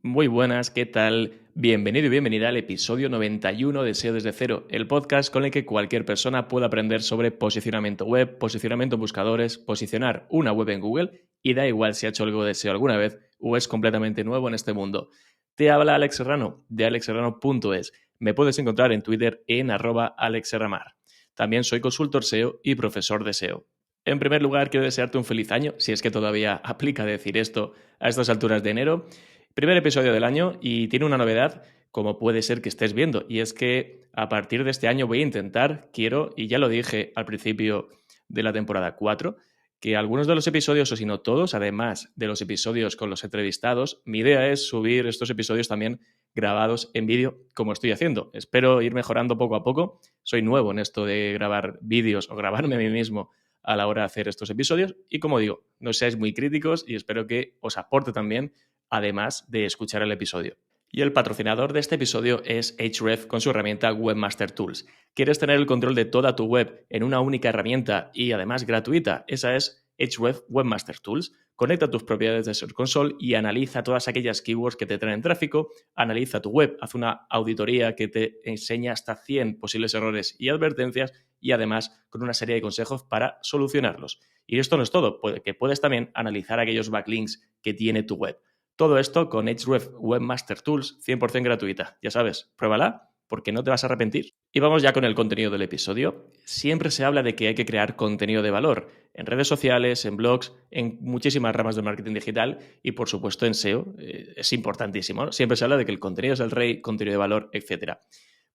Muy buenas, ¿qué tal? Bienvenido y bienvenida al episodio 91 de SEO desde cero, el podcast con el que cualquier persona puede aprender sobre posicionamiento web, posicionamiento en buscadores, posicionar una web en Google y da igual si ha hecho algo de SEO alguna vez o es completamente nuevo en este mundo. Te habla Alex Serrano de alexserrano.es. Me puedes encontrar en Twitter en @alexserramar. También soy consultor SEO y profesor de SEO. En primer lugar, quiero desearte un feliz año, si es que todavía aplica decir esto a estas alturas de enero. Primer episodio del año y tiene una novedad, como puede ser que estés viendo, y es que a partir de este año voy a intentar, y ya lo dije al principio de la temporada 4, que algunos de los episodios, o si no todos, además de los episodios con los entrevistados, mi idea es subir estos episodios también grabados en vídeo, como estoy haciendo. Espero ir mejorando poco a poco. Soy nuevo en esto de grabar vídeos o grabarme a mí mismo a la hora de hacer estos episodios y, como digo, no seáis muy críticos y espero que os aporte también, además de escuchar el episodio. Y el patrocinador de este episodio es Ahrefs con su herramienta Webmaster Tools. ¿Quieres tener el control de toda tu web en una única herramienta y además gratuita? Esa es Ahrefs Webmaster Tools. Conecta tus propiedades de Search Console y analiza todas aquellas keywords que te traen tráfico, analiza tu web, haz una auditoría que te enseña hasta 100 posibles errores y advertencias y además con una serie de consejos para solucionarlos. Y esto no es todo, que puedes también analizar aquellos backlinks que tiene tu web. Todo esto con Ahrefs Webmaster Tools 100% gratuita. Ya sabes, pruébala porque no te vas a arrepentir. Y vamos ya con el contenido del episodio. Siempre se habla de que hay que crear contenido de valor en redes sociales, en blogs, en muchísimas ramas del marketing digital y, por supuesto, en SEO. Es importantísimo, ¿no? Siempre se habla de que el contenido es el rey, contenido de valor, etc.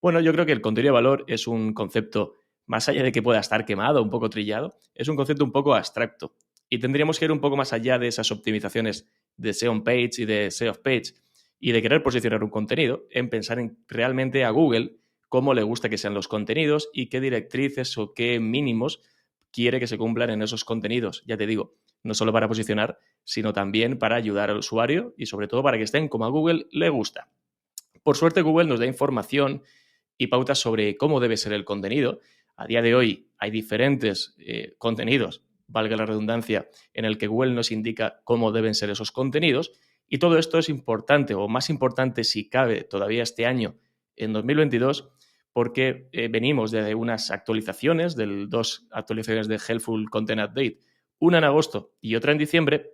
Bueno, yo creo que el contenido de valor es un concepto, más allá de que pueda estar quemado, un poco trillado, es un concepto un poco abstracto. Y tendríamos que ir un poco más allá de esas optimizaciones de SEO on page y de SEO off page y de querer posicionar un contenido, en pensar en realmente a Google cómo le gusta que sean los contenidos y qué directrices o qué mínimos quiere que se cumplan en esos contenidos. Ya te digo, no solo para posicionar, sino también para ayudar al usuario y sobre todo para que estén como a Google le gusta. Por suerte, Google nos da información y pautas sobre cómo debe ser el contenido. A día de hoy hay diferentes contenidos, valga la redundancia, en el que Google nos indica cómo deben ser esos contenidos y todo esto es importante o más importante si cabe todavía este año, en 2022, porque venimos de unas actualizaciones, de dos actualizaciones de Helpful Content Update, una en agosto y otra en diciembre,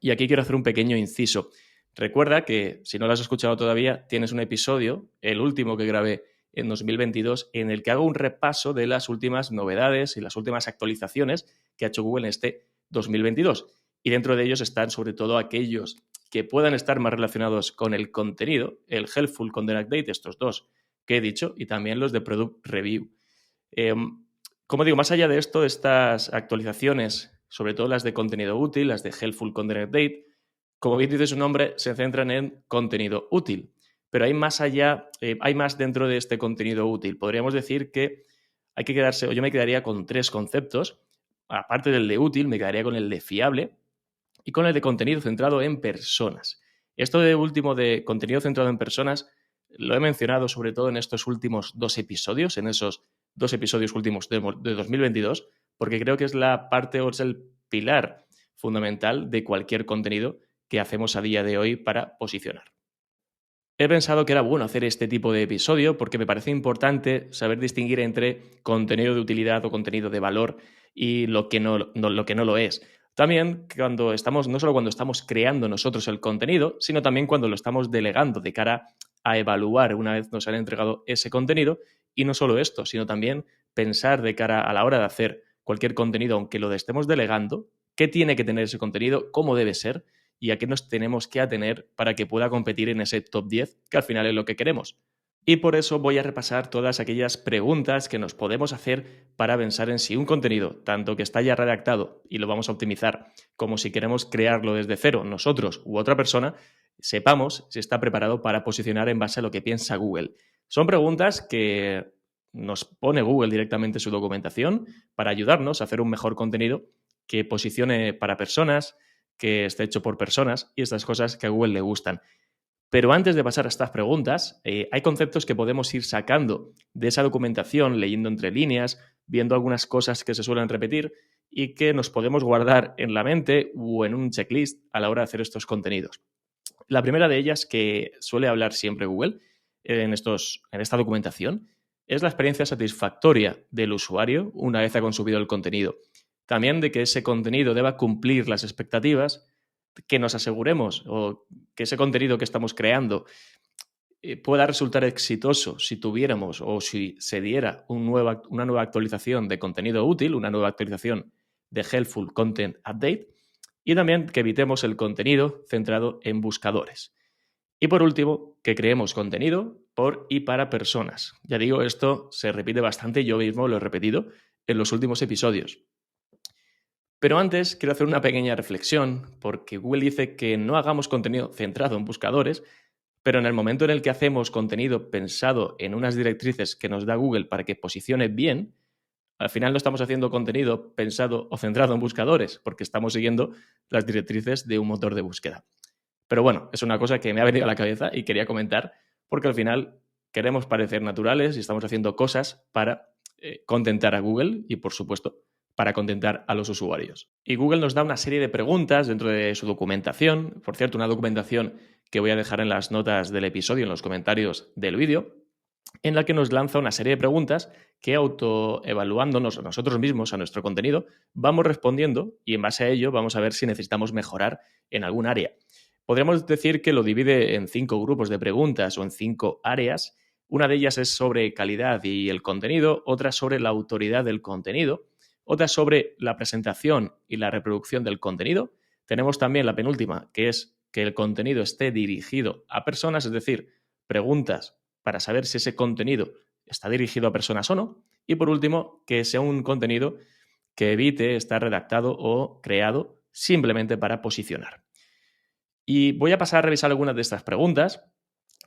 y aquí quiero hacer un pequeño inciso. Recuerda que, si no lo has escuchado todavía, tienes un episodio, el último que grabé en 2022, en el que hago un repaso de las últimas novedades y las últimas actualizaciones que ha hecho Google en este 2022. Y dentro de ellos están sobre todo aquellos que puedan estar más relacionados con el contenido, el Helpful Content Update, estos dos que he dicho, y también los de Product Review. Como digo, más allá de esto, estas actualizaciones, sobre todo las de contenido útil, las de Helpful Content Update, como bien dice su nombre, se centran en contenido útil. Pero hay más allá, hay más dentro de este contenido útil. Podríamos decir que hay que quedarse, o yo me quedaría con tres conceptos. Aparte del de útil, me quedaría con el de fiable y con el de contenido centrado en personas. Esto de último de contenido centrado en personas lo he mencionado sobre todo en estos últimos dos episodios, en esos dos episodios últimos de 2022, porque creo que es la parte o es el pilar fundamental de cualquier contenido que hacemos a día de hoy para posicionar. He pensado que era bueno hacer este tipo de episodio porque me parece importante saber distinguir entre contenido de utilidad o contenido de valor y lo que no lo es. También cuando estamos, no solo cuando estamos creando nosotros el contenido, sino también cuando lo estamos delegando de cara a evaluar una vez nos han entregado ese contenido. Y no solo esto, sino también pensar de cara a la hora de hacer cualquier contenido, aunque lo estemos delegando, qué tiene que tener ese contenido, cómo debe ser y a qué nos tenemos que atener para que pueda competir en ese top 10, que al final es lo que queremos. Y por eso voy a repasar todas aquellas preguntas que nos podemos hacer para pensar en si un contenido, tanto que está ya redactado y lo vamos a optimizar, como si queremos crearlo desde cero, nosotros u otra persona, sepamos si está preparado para posicionar en base a lo que piensa Google. Son preguntas que nos pone Google directamente en su documentación para ayudarnos a hacer un mejor contenido que posicione para personas, que esté hecho por personas y estas cosas que a Google le gustan. Pero antes de pasar a estas preguntas, hay conceptos que podemos ir sacando de esa documentación, leyendo entre líneas, viendo algunas cosas que se suelen repetir y que nos podemos guardar en la mente o en un checklist a la hora de hacer estos contenidos. La primera de ellas, que suele hablar siempre Google en esta documentación, es la experiencia satisfactoria del usuario una vez ha consumido el contenido. También de que ese contenido deba cumplir las expectativas, que nos aseguremos o que ese contenido que estamos creando pueda resultar exitoso si tuviéramos o si se diera una nueva actualización de contenido útil, una nueva actualización de Helpful Content Update, y también que evitemos el contenido centrado en buscadores. Y por último, que creemos contenido por y para personas. Ya digo, esto se repite bastante, yo mismo lo he repetido en los últimos episodios. Pero antes quiero hacer una pequeña reflexión, porque Google dice que no hagamos contenido centrado en buscadores, pero en el momento en el que hacemos contenido pensado en unas directrices que nos da Google para que posicione bien, al final no estamos haciendo contenido pensado o centrado en buscadores, porque estamos siguiendo las directrices de un motor de búsqueda. Pero bueno, es una cosa que me ha venido a la cabeza y quería comentar, porque al final queremos parecer naturales y estamos haciendo cosas para contentar a Google y, por supuesto, para contentar a los usuarios. Y Google nos da una serie de preguntas dentro de su documentación, por cierto, una documentación que voy a dejar en las notas del episodio, en los comentarios del vídeo, en la que nos lanza una serie de preguntas que autoevaluándonos a nosotros mismos, a nuestro contenido, vamos respondiendo y en base a ello vamos a ver si necesitamos mejorar en algún área. Podríamos decir que lo divide en 5 grupos de preguntas o en 5 áreas. Una de ellas es sobre calidad y el contenido, otra sobre la autoridad del contenido, otra sobre la presentación y la reproducción del contenido. Tenemos también la penúltima, que es que el contenido esté dirigido a personas, es decir, preguntas para saber si ese contenido está dirigido a personas o no. Y por último, que sea un contenido que evite estar redactado o creado simplemente para posicionar. Y voy a pasar a revisar algunas de estas preguntas.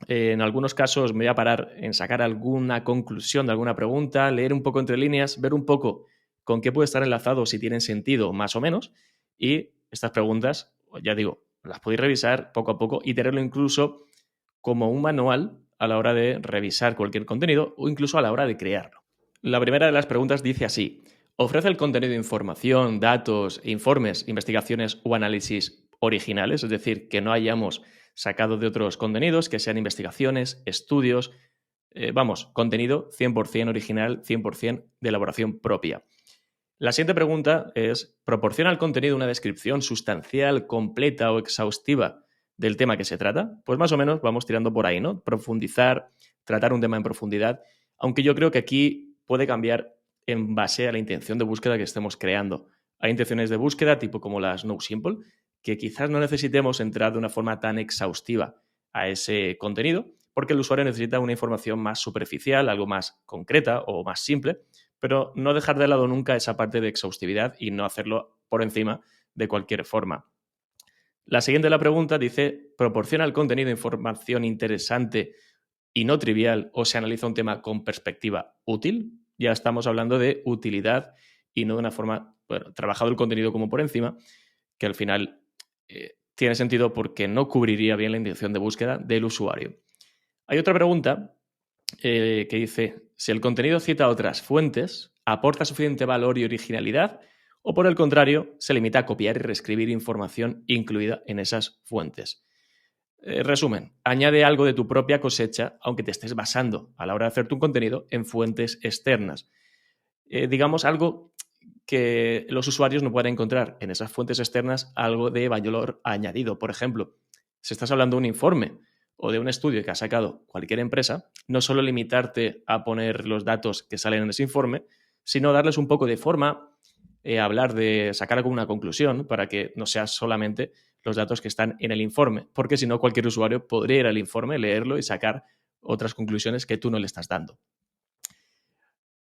En algunos casos me voy a parar en sacar alguna conclusión de alguna pregunta, leer un poco entre líneas, ver un poco con qué puede estar enlazado, si tienen sentido más o menos. Y estas preguntas, ya digo, las podéis revisar poco a poco y tenerlo incluso como un manual a la hora de revisar cualquier contenido o incluso a la hora de crearlo. La primera de las preguntas dice así: ¿ofrece el contenido información, datos, informes, investigaciones o análisis originales? Es decir, que no hayamos sacado de otros contenidos, que sean investigaciones, estudios, contenido 100% original, 100% de elaboración propia. La siguiente pregunta es: ¿proporciona el contenido una descripción sustancial, completa o exhaustiva del tema que se trata? Pues más o menos vamos tirando por ahí, ¿no? Profundizar, tratar un tema en profundidad, aunque yo creo que aquí puede cambiar en base a la intención de búsqueda que estemos creando. Hay intenciones de búsqueda tipo como las No Simple, que quizás no necesitemos entrar de una forma tan exhaustiva a ese contenido, porque el usuario necesita una información más superficial, algo más concreta o más simple, pero no dejar de lado nunca esa parte de exhaustividad y no hacerlo por encima de cualquier forma. La siguiente de la pregunta dice: ¿proporciona el contenido información interesante y no trivial o se analiza un tema con perspectiva útil? Ya estamos hablando de utilidad y no de una forma, trabajado el contenido como por encima, que al final tiene sentido porque no cubriría bien la intención de búsqueda del usuario. Hay otra pregunta que dice: si el contenido cita otras fuentes, ¿aporta suficiente valor y originalidad? O por el contrario, se limita a copiar y reescribir información incluida en esas fuentes. Resumen, añade algo de tu propia cosecha, aunque te estés basando a la hora de hacer tu contenido en fuentes externas. Digamos algo que los usuarios no puedan encontrar en esas fuentes externas, algo de valor añadido. Por ejemplo, si estás hablando de un informe o de un estudio que ha sacado cualquier empresa, no solo limitarte a poner los datos que salen en ese informe, sino darles un poco de forma, hablar de sacar alguna conclusión para que no sea solamente los datos que están en el informe, porque si no cualquier usuario podría ir al informe, leerlo y sacar otras conclusiones que tú no le estás dando.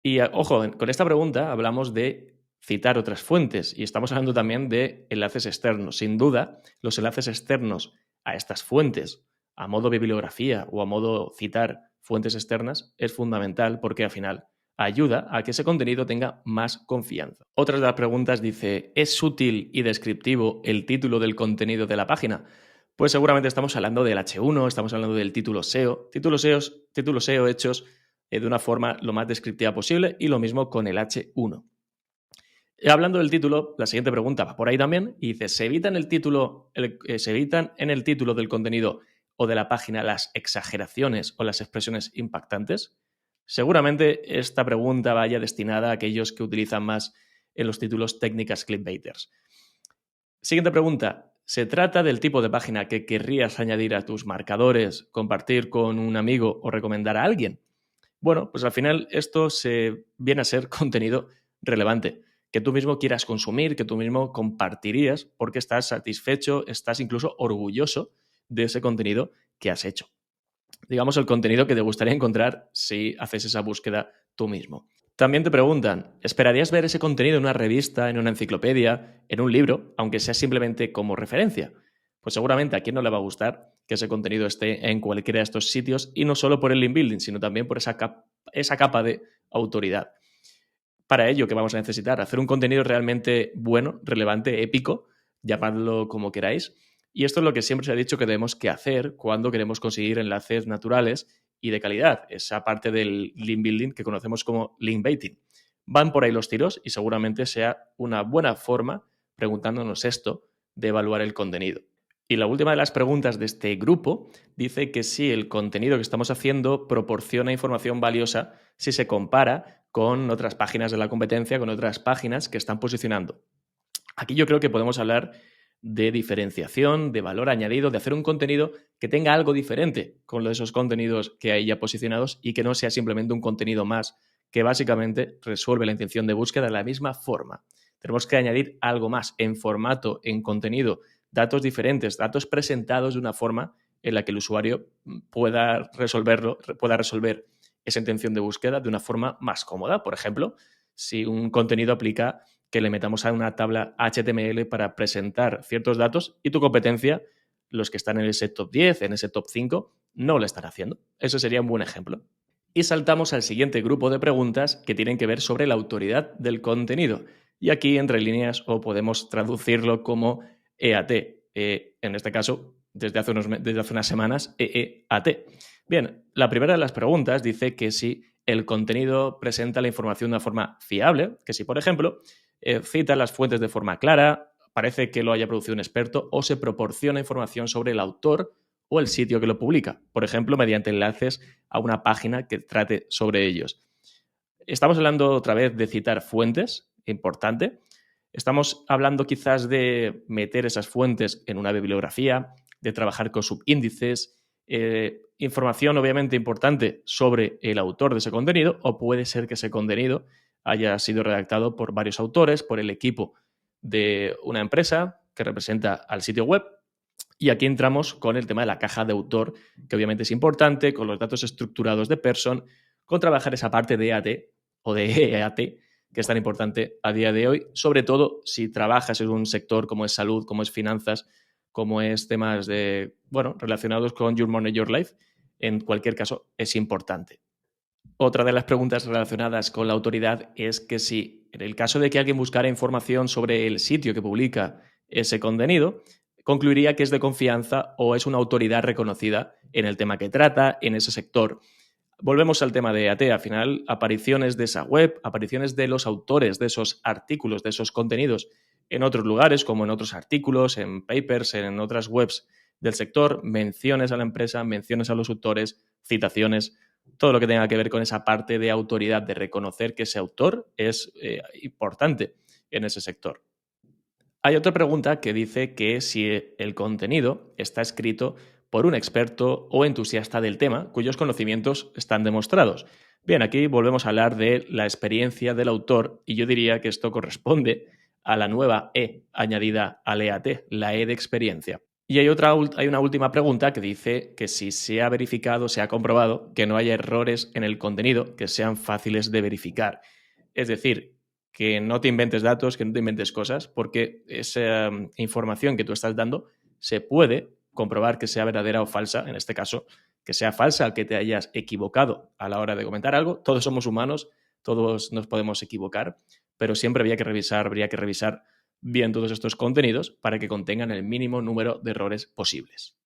Y ojo, con esta pregunta hablamos de citar otras fuentes y estamos hablando también de enlaces externos. Sin duda, los enlaces externos a estas fuentes, a modo bibliografía o a modo citar fuentes externas, es fundamental porque al final ayuda a que ese contenido tenga más confianza. Otra de las preguntas dice: ¿es útil y descriptivo el título del contenido de la página? Pues seguramente estamos hablando del H1, estamos hablando del título SEO, títulos SEO hechos de una forma lo más descriptiva posible, y lo mismo con el H1. Hablando del título, la siguiente pregunta va por ahí también y dice, ¿se evitan en el título del contenido o de la página las exageraciones o las expresiones impactantes? Seguramente esta pregunta vaya destinada a aquellos que utilizan más en los títulos técnicas clickbaiters. Siguiente pregunta. ¿Se trata del tipo de página que querrías añadir a tus marcadores, compartir con un amigo o recomendar a alguien? Bueno, pues al final esto se viene a ser contenido relevante, que tú mismo quieras consumir, que tú mismo compartirías porque estás satisfecho, estás incluso orgulloso de ese contenido que has hecho. Digamos el contenido que te gustaría encontrar si haces esa búsqueda tú mismo. También te preguntan, ¿esperarías ver ese contenido en una revista, en una enciclopedia, en un libro, aunque sea simplemente como referencia? Pues seguramente a quién no le va a gustar que ese contenido esté en cualquiera de estos sitios y no solo por el link building, sino también por esa capa de autoridad. Para ello, ¿qué vamos a necesitar? Hacer un contenido realmente bueno, relevante, épico, llamadlo como queráis. Y esto es lo que siempre se ha dicho que debemos que hacer cuando queremos conseguir enlaces naturales y de calidad. Esa parte del link building que conocemos como link baiting. Van por ahí los tiros y seguramente sea una buena forma, preguntándonos esto, de evaluar el contenido. Y la última de las preguntas de este grupo dice que si el contenido que estamos haciendo proporciona información valiosa si se compara con otras páginas de la competencia, con otras páginas que están posicionando. Aquí yo creo que podemos hablar de diferenciación, de valor añadido, de hacer un contenido que tenga algo diferente con esos contenidos que hay ya posicionados y que no sea simplemente un contenido más que básicamente resuelve la intención de búsqueda de la misma forma. Tenemos que añadir algo más en formato, en contenido, datos diferentes, datos presentados de una forma en la que el usuario pueda resolver esa intención de búsqueda de una forma más cómoda. Por ejemplo, si un contenido aplica que le metamos a una tabla HTML para presentar ciertos datos y tu competencia, los que están en ese top 10, en ese top 5, no lo están haciendo. Eso sería un buen ejemplo. Y saltamos al siguiente grupo de preguntas que tienen que ver sobre la autoridad del contenido. Y aquí, entre líneas, o podemos traducirlo como EAT. En este caso, desde hace unas semanas, EEAT. Bien, la primera de las preguntas dice que si el contenido presenta la información de una forma fiable, que si, por ejemplo, cita las fuentes de forma clara, parece que lo haya producido un experto o se proporciona información sobre el autor o el sitio que lo publica, por ejemplo, mediante enlaces a una página que trate sobre ellos. Estamos hablando otra vez de citar fuentes, importante. Estamos hablando quizás de meter esas fuentes en una bibliografía, de trabajar con subíndices, información obviamente importante sobre el autor de ese contenido, o puede ser que ese contenido haya sido redactado por varios autores, por el equipo de una empresa que representa al sitio web. Y aquí entramos con el tema de la caja de autor, que obviamente es importante, con los datos estructurados de person, con trabajar esa parte de EAT o de EAT, que es tan importante a día de hoy, sobre todo si trabajas en un sector como es salud, como es finanzas, como es temas de, bueno, relacionados con Your Money, Your Life. En cualquier caso, es importante. Otra de las preguntas relacionadas con la autoridad es que si, en el caso de que alguien buscara información sobre el sitio que publica ese contenido, concluiría que es de confianza o es una autoridad reconocida en el tema que trata, en ese sector. Volvemos al tema de AT. Al final, apariciones de esa web, apariciones de los autores de esos artículos, de esos contenidos en otros lugares, como en otros artículos, en papers, en otras webs del sector, menciones a la empresa, menciones a los autores, citaciones, todo lo que tenga que ver con esa parte de autoridad, de reconocer que ese autor es importante en ese sector. Hay otra pregunta que dice que si el contenido está escrito por un experto o entusiasta del tema cuyos conocimientos están demostrados. Bien, aquí volvemos a hablar de la experiencia del autor y yo diría que esto corresponde a la nueva E añadida al EAT, la E de experiencia. Y hay una última pregunta que dice que si se ha verificado, se ha comprobado que no haya errores en el contenido que sean fáciles de verificar. Es decir, que no te inventes datos, que no te inventes cosas, porque esa información que tú estás dando se puede comprobar que sea verdadera o falsa, en este caso, que sea falsa, que te hayas equivocado a la hora de comentar algo. Todos somos humanos, todos nos podemos equivocar, pero siempre habría que revisar bien todos estos contenidos para que contengan el mínimo número de errores posibles.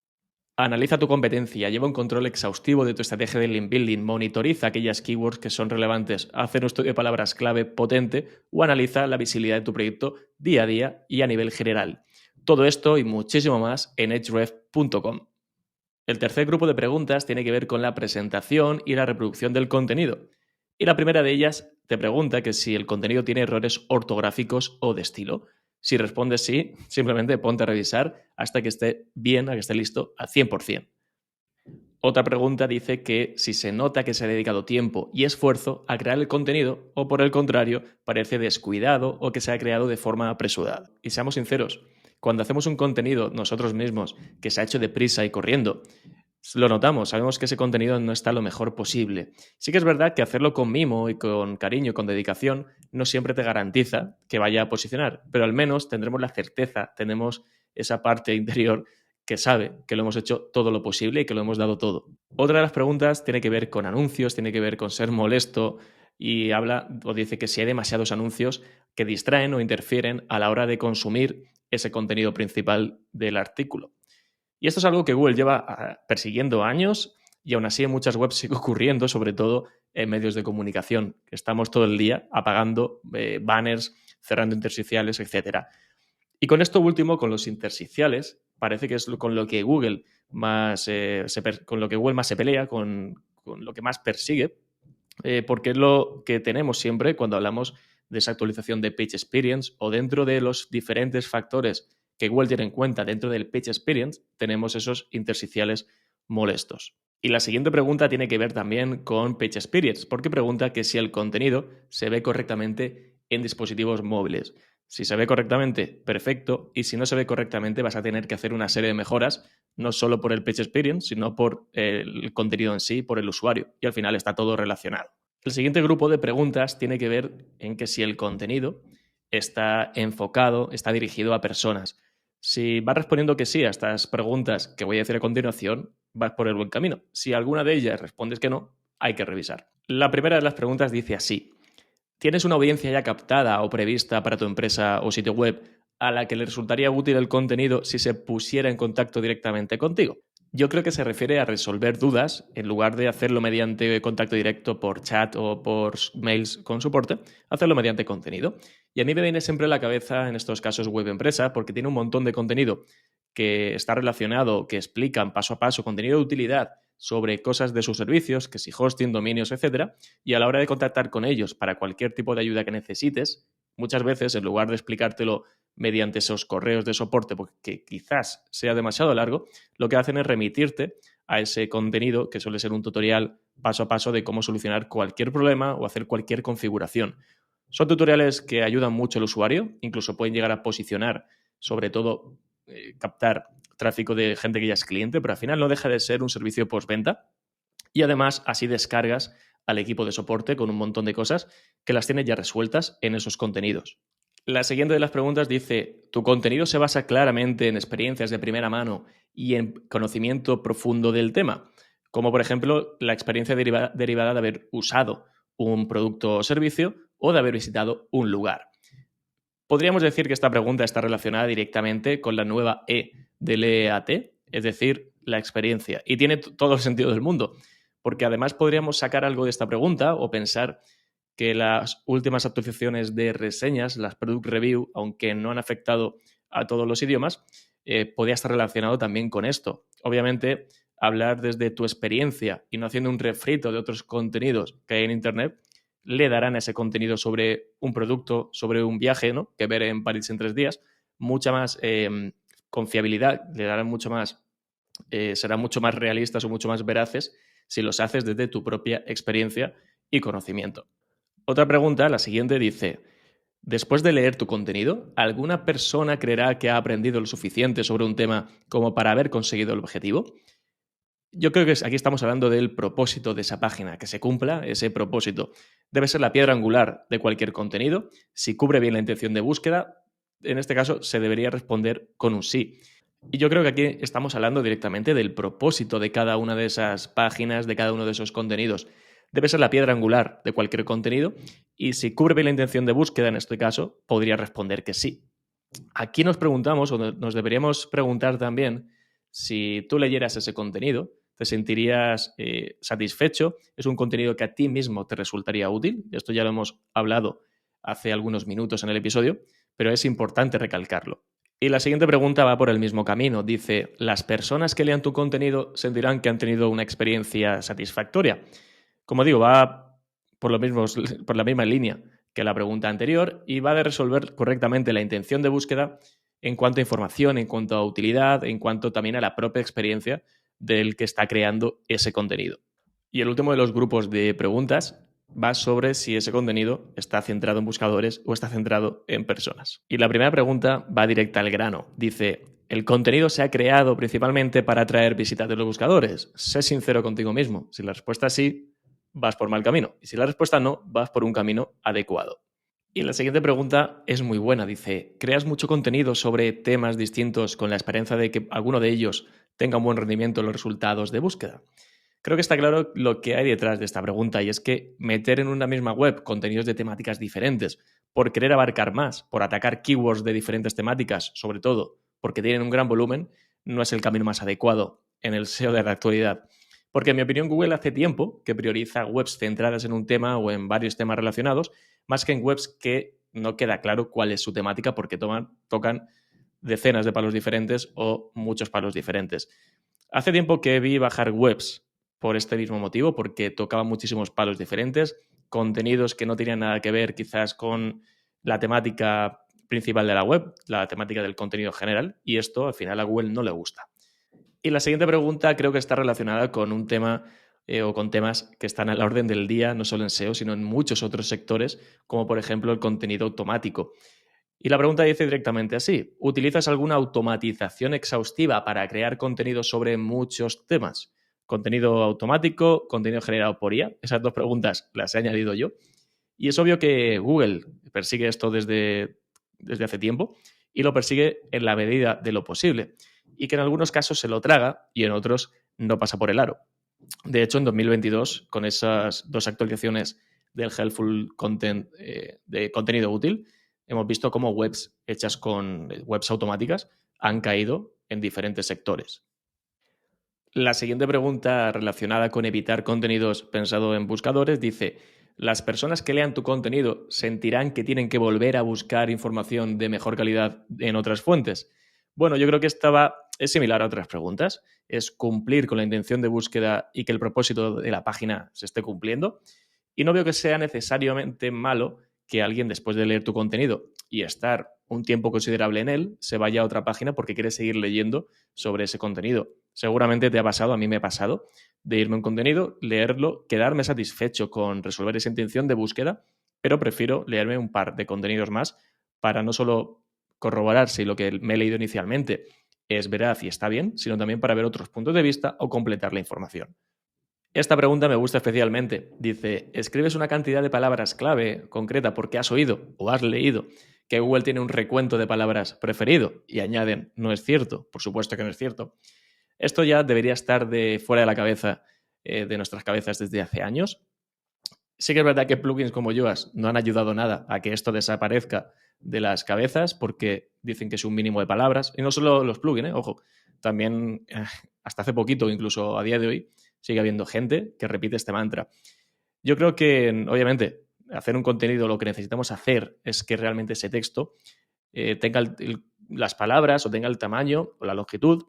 Analiza tu competencia, lleva un control exhaustivo de tu estrategia de link building, monitoriza aquellas keywords que son relevantes, hace un estudio de palabras clave potente o analiza la visibilidad de tu proyecto día a día y a nivel general. Todo esto y muchísimo más en Ahrefs.com. El tercer grupo de preguntas tiene que ver con la presentación y la reproducción del contenido. Y la primera de ellas te pregunta que si el contenido tiene errores ortográficos o de estilo. Si respondes sí, simplemente ponte a revisar hasta que esté bien, hasta que esté listo al 100%. Otra pregunta dice que si se nota que se ha dedicado tiempo y esfuerzo a crear el contenido o por el contrario parece descuidado o que se ha creado de forma apresurada. Y seamos sinceros, cuando hacemos un contenido nosotros mismos que se ha hecho deprisa y corriendo, lo notamos, sabemos que ese contenido no está lo mejor posible. Sí que es verdad que hacerlo con mimo y con cariño y con dedicación no siempre te garantiza que vaya a posicionar, pero al menos tendremos la certeza, tenemos esa parte interior que sabe que lo hemos hecho todo lo posible y que lo hemos dado todo. Otra de las preguntas tiene que ver con anuncios, tiene que ver con ser molesto y habla o dice que si hay demasiados anuncios que distraen o interfieren a la hora de consumir ese contenido principal del artículo. Y esto es algo que Google lleva persiguiendo años y aún así en muchas webs sigue ocurriendo, sobre todo en medios de comunicación. Estamos todo el día apagando banners, cerrando intersticiales, etc. Y con esto último, con los intersticiales, parece que es con lo que Google más, con lo que Google más se pelea, con lo que más persigue, porque es lo que tenemos siempre cuando hablamos de esa actualización de Page Experience o dentro de los diferentes factores que Google tiene en cuenta dentro del Page Experience, tenemos esos intersticiales molestos. Y la siguiente pregunta tiene que ver también con Page Experience, porque pregunta que si el contenido se ve correctamente en dispositivos móviles. Si se ve correctamente, perfecto, y si no se ve correctamente vas a tener que hacer una serie de mejoras, no solo por el Page Experience, sino por el contenido en sí, por el usuario, y al final está todo relacionado. El siguiente grupo de preguntas tiene que ver en que si el contenido está enfocado, está dirigido a personas. Si vas respondiendo que sí a estas preguntas que voy a decir a continuación, vas por el buen camino. Si alguna de ellas respondes que no, hay que revisar. La primera de las preguntas dice así: ¿tienes una audiencia ya captada o prevista para tu empresa o sitio web a la que le resultaría útil el contenido si se pusiera en contacto directamente contigo? Yo creo que se refiere a resolver dudas en lugar de hacerlo mediante contacto directo por chat o por mails con soporte, hacerlo mediante contenido. Y a mí me viene siempre a la cabeza en estos casos web empresa porque tiene un montón de contenido que está relacionado, que explican paso a paso, contenido de utilidad sobre cosas de sus servicios, que si hosting, dominios, etcétera, y a la hora de contactar con ellos para cualquier tipo de ayuda que necesites, muchas veces en lugar de explicártelo mediante esos correos de soporte, porque quizás sea demasiado largo, lo que hacen es remitirte a ese contenido que suele ser un tutorial paso a paso de cómo solucionar cualquier problema o hacer cualquier configuración. Son tutoriales que ayudan mucho al usuario, incluso pueden llegar a posicionar, sobre todo captar tráfico de gente que ya es cliente, pero al final no deja de ser un servicio postventa y además así descargas al equipo de soporte con un montón de cosas que las tienes ya resueltas en esos contenidos. La siguiente de las preguntas dice: ¿tu contenido se basa claramente en experiencias de primera mano y en conocimiento profundo del tema? Como por ejemplo la experiencia derivada de haber usado un producto o servicio o de haber visitado un lugar. Podríamos decir que esta pregunta está relacionada directamente con la nueva E del EAT, es decir, la experiencia. Y tiene todo el sentido del mundo, porque además podríamos sacar algo de esta pregunta o pensar que las últimas actualizaciones de reseñas, las Product Review, aunque no han afectado a todos los idiomas, podría estar relacionado también con esto. Obviamente, hablar desde tu experiencia y no haciendo un refrito de otros contenidos que hay en Internet, le darán a ese contenido sobre un producto, sobre un viaje, ¿no?, que ver en París en 3 días, mucha más confiabilidad, le darán mucho más, serán mucho más realistas o mucho más veraces si los haces desde tu propia experiencia y conocimiento. Otra pregunta, la siguiente, dice: después de leer tu contenido, ¿alguna persona creerá que ha aprendido lo suficiente sobre un tema como para haber conseguido el objetivo? Yo creo que aquí estamos hablando del propósito de esa página, que se cumpla ese propósito. Debe ser la piedra angular de cualquier contenido. Si cubre bien la intención de búsqueda, en este caso se debería responder con un sí. Y yo creo que aquí estamos hablando directamente del propósito de cada una de esas páginas, de cada uno de esos contenidos. Debe ser la piedra angular de cualquier contenido y si cubre bien la intención de búsqueda, en este caso, podría responder que sí. Aquí nos preguntamos, o nos deberíamos preguntar también, Si tú leyeras ese contenido, te sentirías satisfecho, es un contenido que a ti mismo te resultaría útil. Esto ya lo hemos hablado hace algunos minutos en el episodio, pero es importante recalcarlo. Y la siguiente pregunta va por el mismo camino. Dice, ¿las personas que lean tu contenido sentirán que han tenido una experiencia satisfactoria? Como digo, va por la misma línea que la pregunta anterior y va de resolver correctamente la intención de búsqueda en cuanto a información, en cuanto a utilidad, en cuanto también a la propia experiencia del que está creando ese contenido. Y el último de los grupos de preguntas va sobre si ese contenido está centrado en buscadores o está centrado en personas. Y la primera pregunta va directa al grano. Dice, ¿el contenido se ha creado principalmente para atraer visitas de los buscadores? Sé sincero contigo mismo. Si la respuesta es sí, vas por mal camino. Y si la respuesta no, vas por un camino adecuado. Y la siguiente pregunta es muy buena. Dice, ¿creas mucho contenido sobre temas distintos con la esperanza de que alguno de ellos tenga un buen rendimiento en los resultados de búsqueda? Creo que está claro lo que hay detrás de esta pregunta y es que meter en una misma web contenidos de temáticas diferentes por querer abarcar más, por atacar keywords de diferentes temáticas, sobre todo porque tienen un gran volumen, no es el camino más adecuado en el SEO de la actualidad. Porque en mi opinión Google hace tiempo que prioriza webs centradas en un tema o en varios temas relacionados, más que en webs que no queda claro cuál es su temática porque tocan decenas de palos diferentes o muchos palos diferentes. Hace tiempo que vi bajar webs por este mismo motivo, porque tocaban muchísimos palos diferentes, contenidos que no tenían nada que ver quizás con la temática principal de la web, la temática del contenido general, y esto al final a Google no le gusta. Y la siguiente pregunta creo que está relacionada con un tema o con temas que están a la orden del día, no solo en SEO, sino en muchos otros sectores, como por ejemplo el contenido automático. Y la pregunta dice directamente así, ¿utilizas alguna automatización exhaustiva para crear contenido sobre muchos temas? Contenido automático, contenido generado por IA. Esas dos preguntas las he añadido yo. Y es obvio que Google persigue esto desde hace tiempo y lo persigue en la medida de lo posible. Y que en algunos casos se lo traga y en otros no pasa por el aro. De hecho, en 2022, con esas dos actualizaciones del Helpful Content de contenido útil, hemos visto cómo webs hechas con webs automáticas han caído en diferentes sectores. La siguiente pregunta relacionada con evitar contenidos pensado en buscadores dice, ¿las personas que lean tu contenido sentirán que tienen que volver a buscar información de mejor calidad en otras fuentes? Bueno, yo creo que es similar a otras preguntas. Es cumplir con la intención de búsqueda y que el propósito de la página se esté cumpliendo. Y no veo que sea necesariamente malo que alguien, después de leer tu contenido y estar un tiempo considerable en él, se vaya a otra página porque quiere seguir leyendo sobre ese contenido. Seguramente te ha pasado, a mí me ha pasado, de irme a un contenido, leerlo, quedarme satisfecho con resolver esa intención de búsqueda, pero prefiero leerme un par de contenidos más para no solo corroborar si lo que me he leído inicialmente es veraz y está bien, sino también para ver otros puntos de vista o completar la información. Esta pregunta me gusta especialmente. Dice, ¿escribes una cantidad de palabras clave concreta porque has oído o has leído que Google tiene un recuento de palabras preferido? Y añaden, no es cierto. Por supuesto que no es cierto. Esto ya debería estar fuera de la cabeza de nuestras cabezas desde hace años. Sí que es verdad que plugins como Yoast no han ayudado nada a que esto desaparezca de las cabezas porque dicen que es un mínimo de palabras. Y no solo los plugins, ojo, también hasta hace poquito, incluso a día de hoy, sigue habiendo gente que repite este mantra. Yo creo que, obviamente, hacer un contenido, lo que necesitamos hacer es que realmente ese texto tenga las palabras o tenga el tamaño o la longitud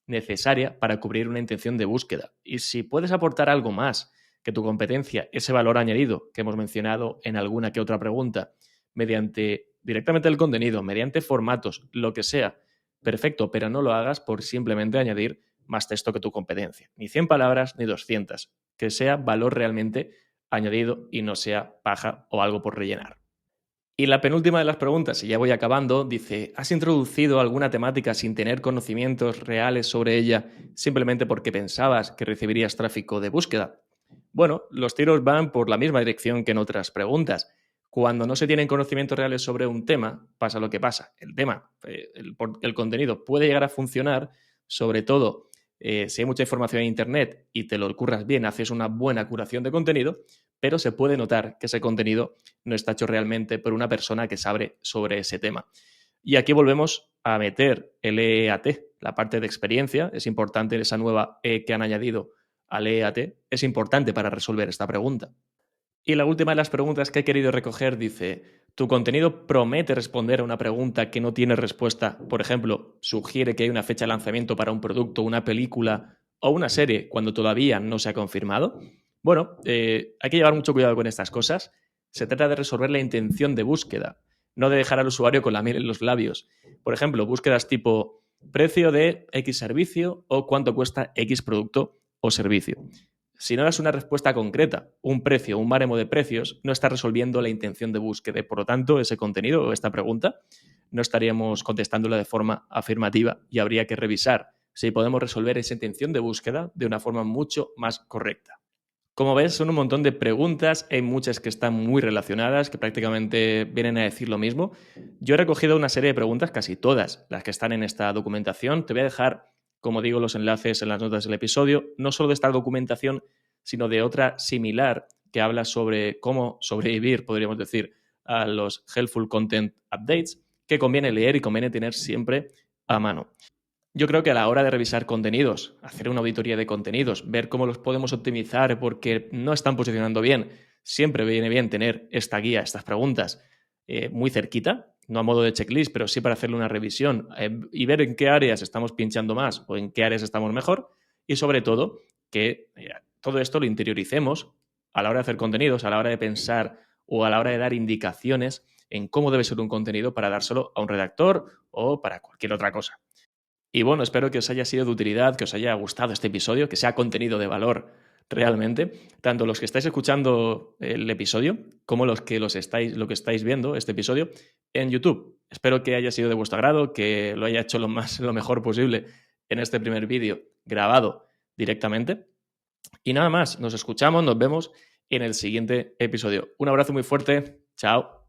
necesaria para cubrir una intención de búsqueda. Y si puedes aportar algo más que tu competencia, ese valor añadido que hemos mencionado en alguna que otra pregunta, mediante directamente el contenido, mediante formatos, lo que sea, perfecto, pero no lo hagas por simplemente añadir más texto que tu competencia. Ni 100 palabras ni 200. Que sea valor realmente añadido y no sea paja o algo por rellenar. Y la penúltima de las preguntas, y ya voy acabando, dice, ¿has introducido alguna temática sin tener conocimientos reales sobre ella simplemente porque pensabas que recibirías tráfico de búsqueda? Bueno, los tiros van por la misma dirección que en otras preguntas. Cuando no se tienen conocimientos reales sobre un tema, pasa lo que pasa. El tema, el contenido puede llegar a funcionar, sobre todo si hay mucha información en Internet y te lo curras bien, haces una buena curación de contenido, pero se puede notar que ese contenido no está hecho realmente por una persona que sabe sobre ese tema. Y aquí volvemos a meter el EAT, la parte de experiencia, es importante esa nueva E que han añadido al EAT, es importante para resolver esta pregunta. Y la última de las preguntas que he querido recoger dice, ¿tu contenido promete responder a una pregunta que no tiene respuesta? Por ejemplo, ¿sugiere que hay una fecha de lanzamiento para un producto, una película o una serie cuando todavía no se ha confirmado? Bueno, hay que llevar mucho cuidado con estas cosas. Se trata de resolver la intención de búsqueda, no de dejar al usuario con la miel en los labios. Por ejemplo, búsquedas tipo precio de X servicio o cuánto cuesta X producto o servicio. Si no das una respuesta concreta, un precio, un baremo de precios, no está resolviendo la intención de búsqueda. Por lo tanto, ese contenido o esta pregunta no estaríamos contestándola de forma afirmativa y habría que revisar si podemos resolver esa intención de búsqueda de una forma mucho más correcta. Como ves, son un montón de preguntas, hay muchas que están muy relacionadas, que prácticamente vienen a decir lo mismo. Yo he recogido una serie de preguntas, casi todas las que están en esta documentación. Te voy a dejar, como digo, los enlaces en las notas del episodio, no solo de esta documentación, sino de otra similar que habla sobre cómo sobrevivir, podríamos decir, a los Helpful Content Updates, que conviene leer y conviene tener siempre a mano. Yo creo que a la hora de revisar contenidos, hacer una auditoría de contenidos, ver cómo los podemos optimizar porque no están posicionando bien, siempre viene bien tener esta guía, estas preguntas muy cerquita, no a modo de checklist, pero sí para hacerle una revisión y ver en qué áreas estamos pinchando más o en qué áreas estamos mejor y sobre todo que todo esto lo interioricemos a la hora de hacer contenidos, a la hora de pensar o a la hora de dar indicaciones en cómo debe ser un contenido para dárselo a un redactor o para cualquier otra cosa. Y bueno, espero que os haya sido de utilidad, que os haya gustado este episodio, que sea contenido de valor realmente, tanto los que estáis escuchando el episodio como lo que estáis viendo este episodio en YouTube. Espero que haya sido de vuestro agrado, que lo haya hecho lo mejor posible en este primer vídeo grabado directamente. Y nada más, nos escuchamos, nos vemos en el siguiente episodio. Un abrazo muy fuerte, chao.